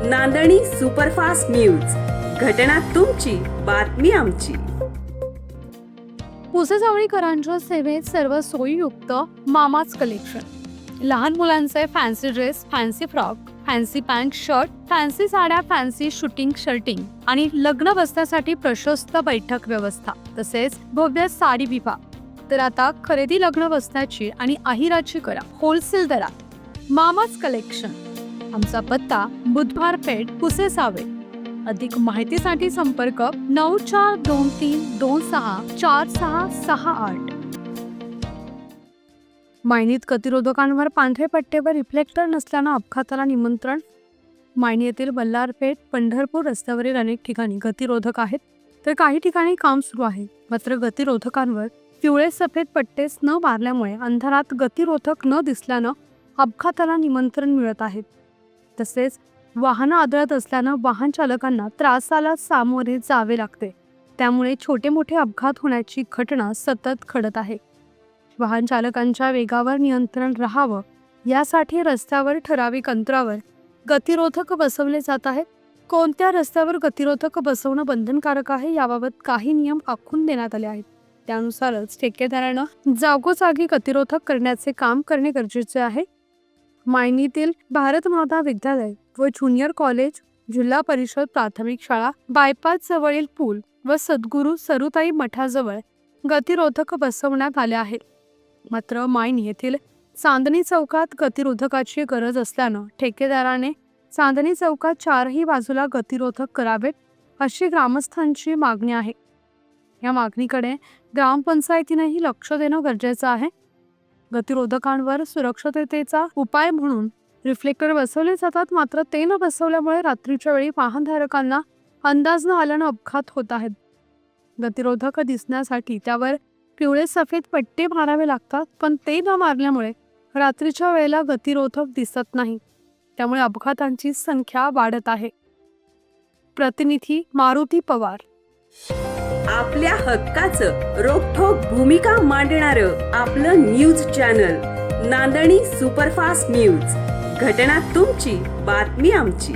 नांदणी superfast news, घटना तुमची, बातमी आमची. पुसेसावळीकरांच्या सेवेत सर्व सोयीयुक्त मामाच कलेक्शन. लहान मुलांचे fancy dress, fancy frock, fancy pant shirt, fancy साड्या, फॅन्सी शूटिंग शर्टिंग आणि लग्न बसण्यासाठी प्रशस्त बैठक व्यवस्था, तसेच भव्य साडी विभाग. तर आता खरेदी लग्न बसण्याची आणि अहिराची करा होलसेल दरात. मामाच कलेक्शन. आमचा पत्ता बुधवार पेठ, पुसेसावळी. अधिक माहितीसाठी संपर्क 9423264668. मायनीत गतिरोधकांवर पांढरे पट्टेवर रिफ्लेक्टर नसल्यानं अपघाताला निमंत्रण. मायनी येथील बल्लारपेठ पंढरपूर रस्त्यावरील अनेक ठिकाणी गतिरोधक आहेत, तर काही ठिकाणी काम सुरू आहे. मात्र गतिरोधकांवर पिवळे सफेद पट्टेच न मारल्यामुळे अंधारात गतिरोधक न दिसल्यानं अपघाताला निमंत्रण मिळत आहे. तसेच वाहनं आदळत असल्यानं वाहन चालकांना त्रासाला सामोरे जावे लागते. त्यामुळे छोटे मोठे अपघात होण्याची घटना सतत घडत आहे. वाहन चालकांच्या वेगावर नियंत्रण राहावं यासाठी रस्त्यावर ठराविक अंतरावर गतिरोधक बसवले जात आहेत. कोणत्या रस्त्यावर गतिरोधक बसवणं बंधनकारक आहे याबाबत काही नियम आखून देण्यात आले आहेत. त्यानुसारच ठेकेदारानं जागोजागी गतिरोधक करण्याचे काम करणे गरजेचे आहे. मायनीतील भारत माता विद्यालय व ज्युनियर कॉलेज, जिल्हा परिषद प्राथमिक शाळा, बायपास जवळील पूल व सद्गुरू सरुताई मठाजवळ गतिरोधक बसवण्यात आले आहेत. मात्र मायनी येथील चांदणी चौकात गतिरोधकाची गरज असल्यानं ठेकेदाराने चांदणी चौकात चारही बाजूला गतिरोधक करावेत अशी ग्रामस्थांची मागणी आहे. या मागणीकडे ग्रामपंचायतीनेही लक्ष देणं गरजेचं आहे. गतिरोधकांवर सुरक्षिततेचा उपाय म्हणून रिफ्लेक्टर बसवले जातात, मात्र ते न बसवल्यामुळे रात्रीच्या वेळी वाहनधारकांना अंदाज न आल्यानं अपघात होत आहेत. गतिरोधक दिसण्यासाठी त्यावर पिवळे सफेद पट्टे मारावे लागतात, पण ते न मारल्यामुळे रात्रीच्या वेळेला गतिरोधक दिसत नाही. त्यामुळे अपघातांची संख्या वाढत आहे. प्रतिनिधी मारुती पवार. आपल्या हक्काचं रोखठोक भूमिका मांडणारं आपलं न्यूज चॅनल नांदणी सुपरफास्ट न्यूज, घटना तुमची, बातमी आमची.